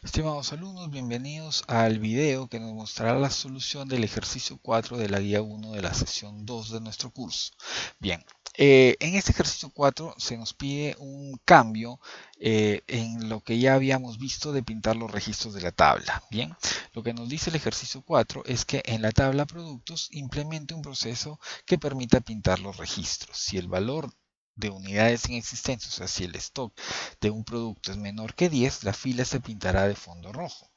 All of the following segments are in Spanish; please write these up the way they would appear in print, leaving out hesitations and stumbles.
Estimados alumnos, bienvenidos al video que nos mostrará la solución del ejercicio 4 de la guía 1 de la sesión 2 de nuestro curso. Bien, en este ejercicio 4 se nos pide un cambio en lo que ya habíamos visto de pintar los registros de la tabla. Bien, lo que nos dice el ejercicio 4 es que en la tabla productos implemente un proceso que permita pintar los registros. Si el valor de unidades en existencia, o sea, si el stock de un producto es menor que 10, la fila se pintará de fondo rojo.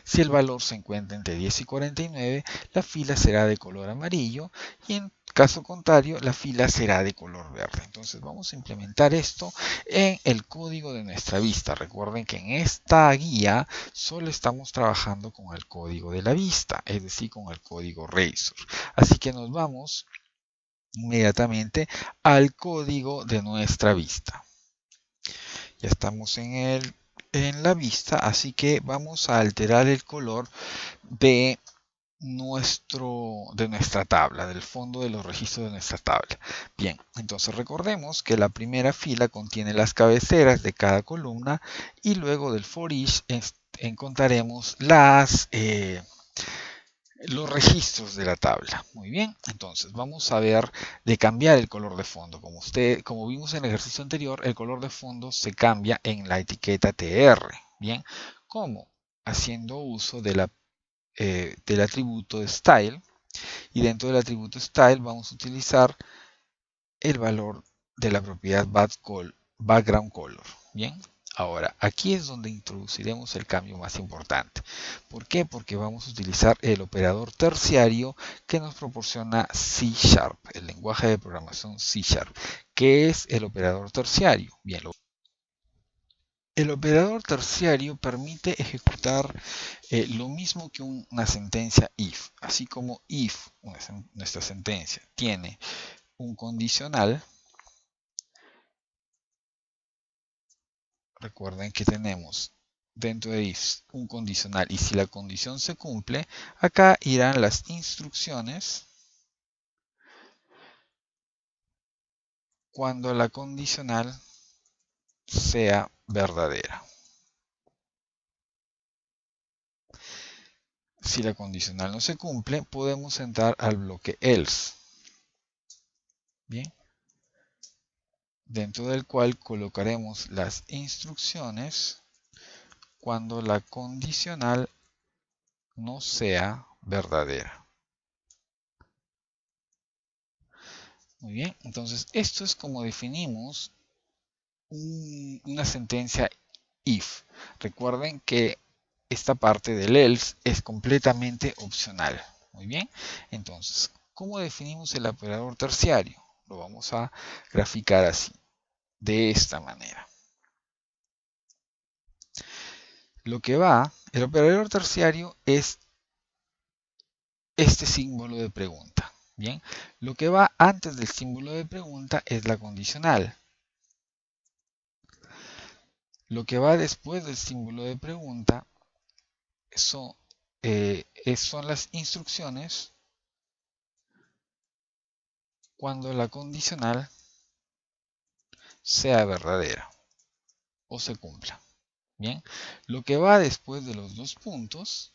Si el valor se encuentra entre 10 y 49, la fila será de color amarillo y en caso contrario, la fila será de color verde. Entonces vamos a implementar esto en el código de nuestra vista. Recuerden que en esta guía solo estamos trabajando con el código de la vista, es decir, con el código Razor. Así que nos vamos inmediatamente al código de nuestra vista. Ya estamos en la vista, así que vamos a alterar el color de nuestra tabla, del fondo de los registros de nuestra tabla. Bien, entonces recordemos que la primera fila contiene las cabeceras de cada columna y luego del for each encontraremos los registros de la tabla. Muy bien, entonces vamos a ver de cambiar el color de fondo. Como vimos en el ejercicio anterior, el color de fondo se cambia en la etiqueta TR. Bien, ¿cómo? Haciendo uso del atributo style, y dentro del atributo style vamos a utilizar el valor de la propiedad background color. Bien, ahora aquí es donde introduciremos el cambio más importante. ¿Por qué? Porque vamos a utilizar el operador terciario que nos proporciona C#, el lenguaje de programación C#. ¿Qué es el operador terciario? Bien, el operador terciario permite ejecutar lo mismo que una sentencia if. Así como if, nuestra sentencia, tiene un condicional. Recuerden que tenemos dentro de if un condicional y si la condición se cumple, acá irán las instrucciones cuando la condicional sea verdadera. Si la condicional no se cumple, podemos entrar al bloque else. Bien, dentro del cual colocaremos las instrucciones cuando la condicional no sea verdadera. Muy bien, entonces esto es como definimos una sentencia if. Recuerden que esta parte del else es completamente opcional. Muy bien, entonces, ¿cómo definimos el operador terciario? Lo vamos a graficar así, de esta manera. El operador terciario es este símbolo de pregunta. Bien, lo que va antes del símbolo de pregunta es la condicional. Lo que va después del símbolo de pregunta son las instrucciones cuando la condicional sea verdadera o se cumpla. Bien, lo que va después de los dos puntos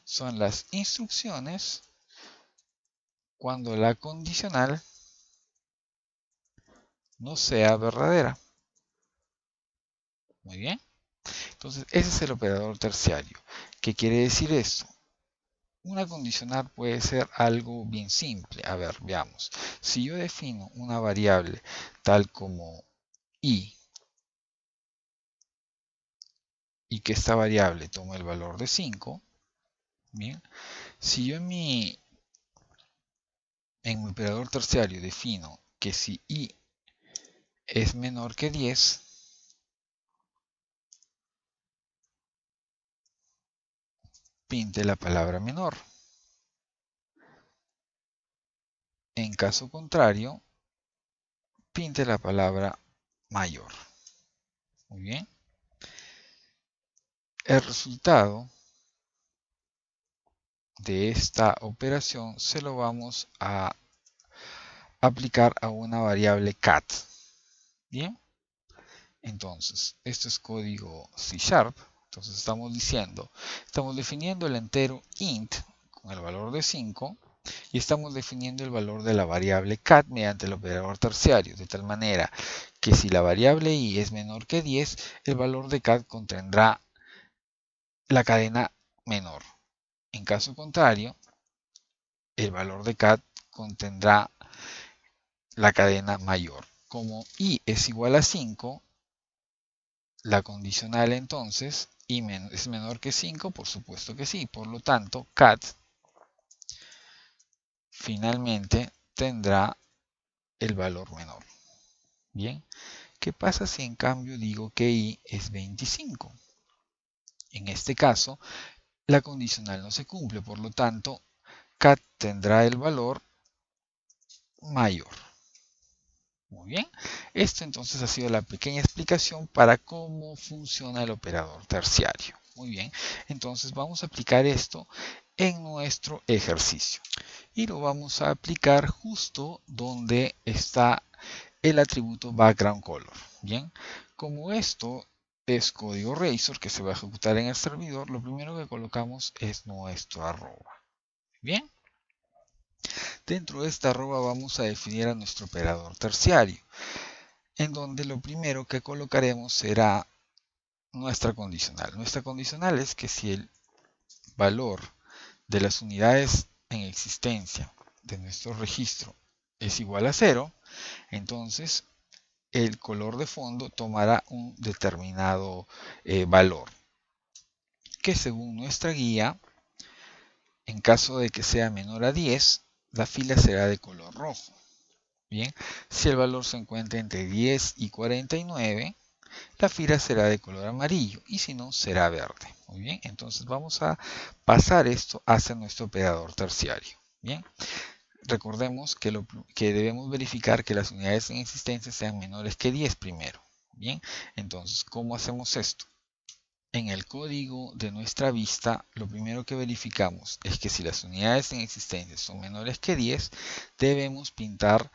son las instrucciones cuando la condicional no sea verdadera. Muy bien, entonces ese es el operador terciario. ¿Qué quiere decir esto? Una condicional puede ser algo bien simple. A ver, veamos. Si yo defino una variable tal como i y que esta variable tome el valor de 5, bien, si yo en mi operador terciario defino que si i es menor que 10, pinte la palabra menor. En caso contrario, pinte la palabra mayor. Muy bien. El resultado de esta operación se lo vamos a aplicar a una variable cat. Bien. Entonces, esto es código C#. Entonces estamos definiendo el entero int con el valor de 5 y estamos definiendo el valor de la variable cat mediante el operador terciario, de tal manera que si la variable i es menor que 10, el valor de cat contendrá la cadena menor. En caso contrario, el valor de cat contendrá la cadena mayor. Como i es igual a 5, la condicional entonces i es menor que 5, por supuesto que sí. Por lo tanto, cat finalmente tendrá el valor menor. Bien, ¿qué pasa si en cambio digo que i es 25? En este caso, la condicional no se cumple, por lo tanto, cat tendrá el valor mayor. Muy bien, esto entonces ha sido la pequeña explicación para cómo funciona el operador terciario. Muy bien, entonces vamos a aplicar esto en nuestro ejercicio. Y lo vamos a aplicar justo donde está el atributo background color. Bien, como esto es código Razor que se va a ejecutar en el servidor, lo primero que colocamos es nuestro arroba. Bien. Dentro de esta arroba vamos a definir a nuestro operador terciario, en donde lo primero que colocaremos será nuestra condicional. Nuestra condicional es que si el valor de las unidades en existencia de nuestro registro es igual a 0, entonces el color de fondo tomará un determinado valor, que según nuestra guía, en caso de que sea menor a 10, la fila será de color rojo. Bien, si el valor se encuentra entre 10 y 49, la fila será de color amarillo y si no, será verde. Muy bien, entonces vamos a pasar esto hacia nuestro operador terciario. Bien, recordemos que debemos verificar que las unidades en existencia sean menores que 10 primero. Bien, entonces, ¿cómo hacemos esto? En el código de nuestra vista, lo primero que verificamos es que si las unidades en existencia son menores que 10, debemos pintar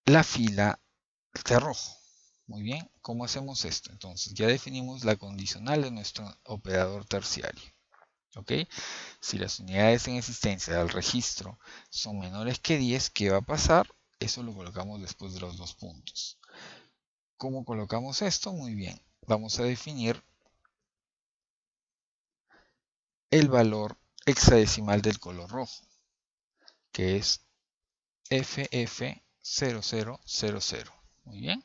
la fila de rojo. Muy bien, ¿cómo hacemos esto? Entonces ya definimos la condicional de nuestro operador terciario. ¿Ok? Si las unidades en existencia del registro son menores que 10, ¿qué va a pasar? Eso lo colocamos después de los dos puntos. ¿Cómo colocamos esto? Muy bien, vamos a definir el valor hexadecimal del color rojo, que es FF0000. Muy bien,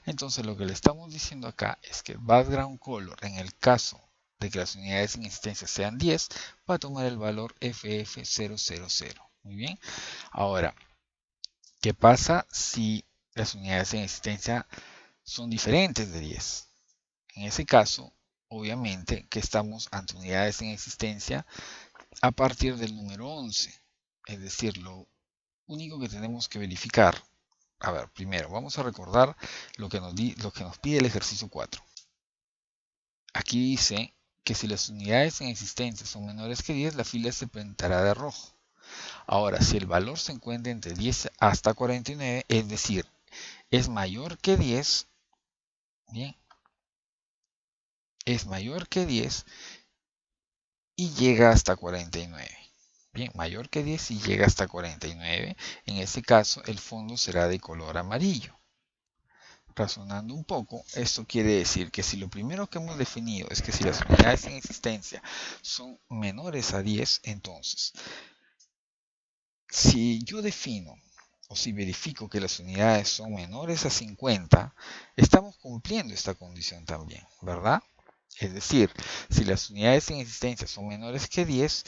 entonces lo que le estamos diciendo acá es que background color, en el caso de que las unidades en existencia sean 10, va a tomar el valor FF000. Muy bien, ahora, ¿qué pasa si las unidades en existencia son diferentes de 10? En ese caso, obviamente que estamos ante unidades en existencia a partir del número 11. Es decir, lo único que tenemos que verificar. A ver, primero vamos a recordar lo que nos pide el ejercicio 4. Aquí dice que si las unidades en existencia son menores que 10, la fila se pintará de rojo. Ahora, si el valor se encuentra entre 10 hasta 49, es decir, es mayor que 10, bien, es mayor que 10 y llega hasta 49. Bien, mayor que 10 y llega hasta 49. En este caso, el fondo será de color amarillo. Razonando un poco, esto quiere decir que si lo primero que hemos definido es que si las unidades en existencia son menores a 10, entonces, si yo defino o si verifico que las unidades son menores a 50, estamos cumpliendo esta condición también, ¿verdad? Es decir, si las unidades en existencia son menores que 10,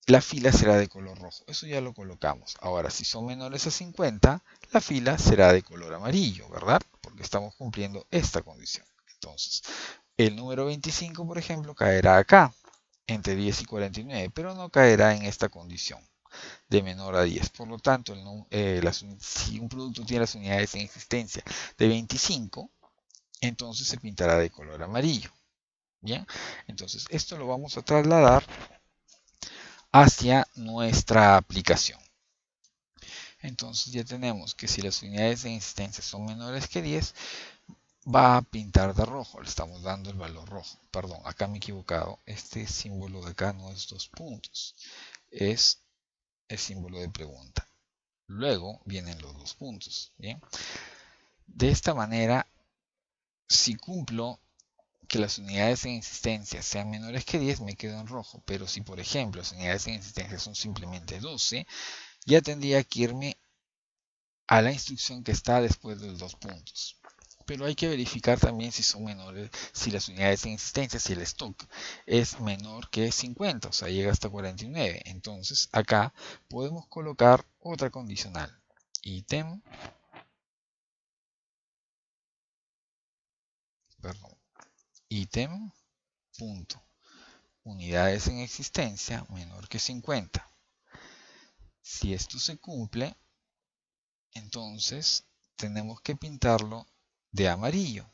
la fila será de color rojo. Eso ya lo colocamos. Ahora, si son menores a 50, la fila será de color amarillo, ¿verdad? Porque estamos cumpliendo esta condición. Entonces, el número 25, por ejemplo, caerá acá, entre 10 y 49, pero no caerá en esta condición de menor a 10. Por lo tanto, si un producto tiene las unidades en existencia de 25, entonces se pintará de color amarillo. Bien, entonces esto lo vamos a trasladar hacia nuestra aplicación. Entonces ya tenemos que si las unidades en existencia son menores que 10, va a pintar de rojo. Le estamos dando el valor rojo. Perdón, acá me he equivocado. Este símbolo de acá no es 2 puntos. Es el símbolo de pregunta. Luego vienen los 2 puntos. Bien. De esta manera, si cumplo que las unidades en existencia sean menores que 10, me quedo en rojo. Pero si, por ejemplo, las unidades en existencia son simplemente 12, ya tendría que irme a la instrucción que está después de los 2 puntos. Pero hay que verificar también si son menores, si las unidades en existencia, si el stock es menor que 50, o sea, llega hasta 49. Entonces, acá podemos colocar otra condicional. Ítem, perdón, ítem, punto, unidades en existencia menor que 50. Si esto se cumple, entonces tenemos que pintarlo de amarillo.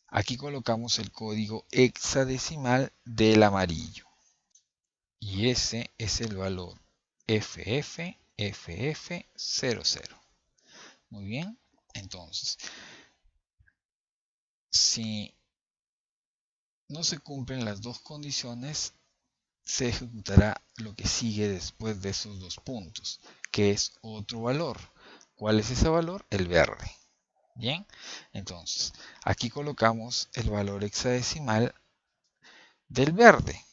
Aquí colocamos el código hexadecimal del amarillo. Y ese es el valor FFFF00. Muy bien. Entonces, si no se cumplen las dos condiciones, se ejecutará lo que sigue después de esos 2 puntos, que es otro valor. ¿Cuál es ese valor? El verde. Bien, entonces aquí colocamos el valor hexadecimal del verde.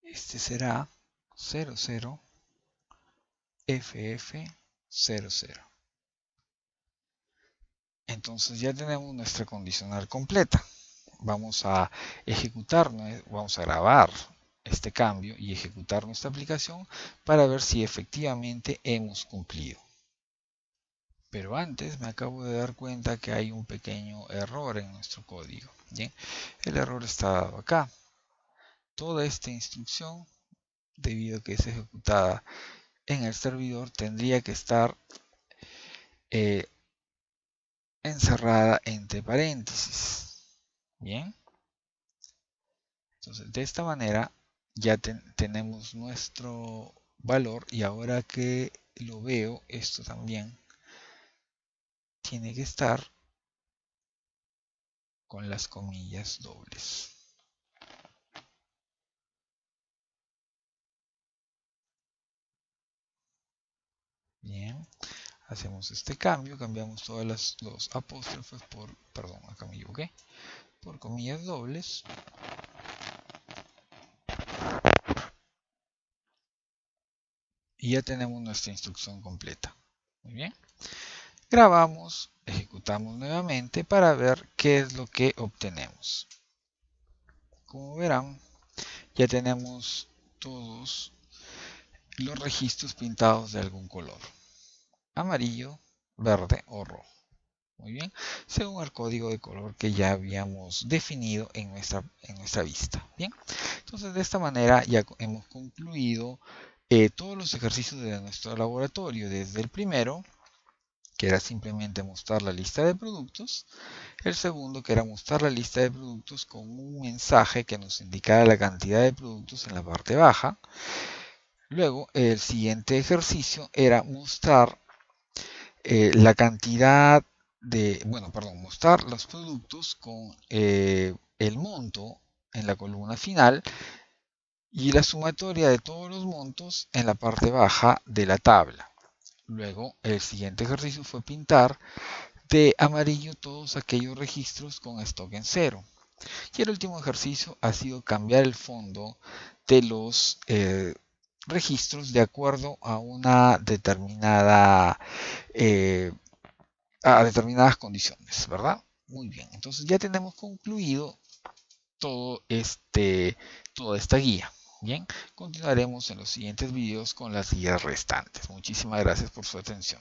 Este será 00FF00. Entonces ya tenemos nuestra condicional completa. Vamos a ejecutar, vamos a grabar este cambio y ejecutar nuestra aplicación para ver si efectivamente hemos cumplido. Pero antes me acabo de dar cuenta que hay un pequeño error en nuestro código. ¿Bien? El error está dado acá. Toda esta instrucción, debido a que es ejecutada en el servidor, tendría que estar encerrada entre paréntesis. Bien. Entonces, de esta manera ya tenemos nuestro valor, y ahora que lo veo, esto también tiene que estar con las comillas dobles. Bien, hacemos este cambio, cambiamos todas los apóstrofes por, perdón, acá me equivoqué, por comillas dobles. Y ya tenemos nuestra instrucción completa. Muy bien. Grabamos, ejecutamos nuevamente para ver qué es lo que obtenemos. Como verán, ya tenemos todos los registros pintados de algún color: amarillo, verde o rojo. Muy bien, según el código de color que ya habíamos definido en nuestra vista. Bien, entonces de esta manera ya hemos concluido todos los ejercicios de nuestro laboratorio, desde el primero, que era simplemente mostrar la lista de productos; el segundo, que era mostrar la lista de productos con un mensaje que nos indicara la cantidad de productos en la parte baja. Luego, el siguiente ejercicio era mostrar la cantidad de, mostrar los productos con el monto en la columna final y la sumatoria de todos los montos en la parte baja de la tabla. Luego, el siguiente ejercicio fue pintar de amarillo todos aquellos registros con stock en 0. Y el último ejercicio ha sido cambiar el fondo de los registros de acuerdo a una determinadas condiciones, ¿verdad? Muy bien, entonces ya tenemos concluido toda esta guía. Bien, continuaremos en los siguientes videos con las guías restantes. Muchísimas gracias por su atención.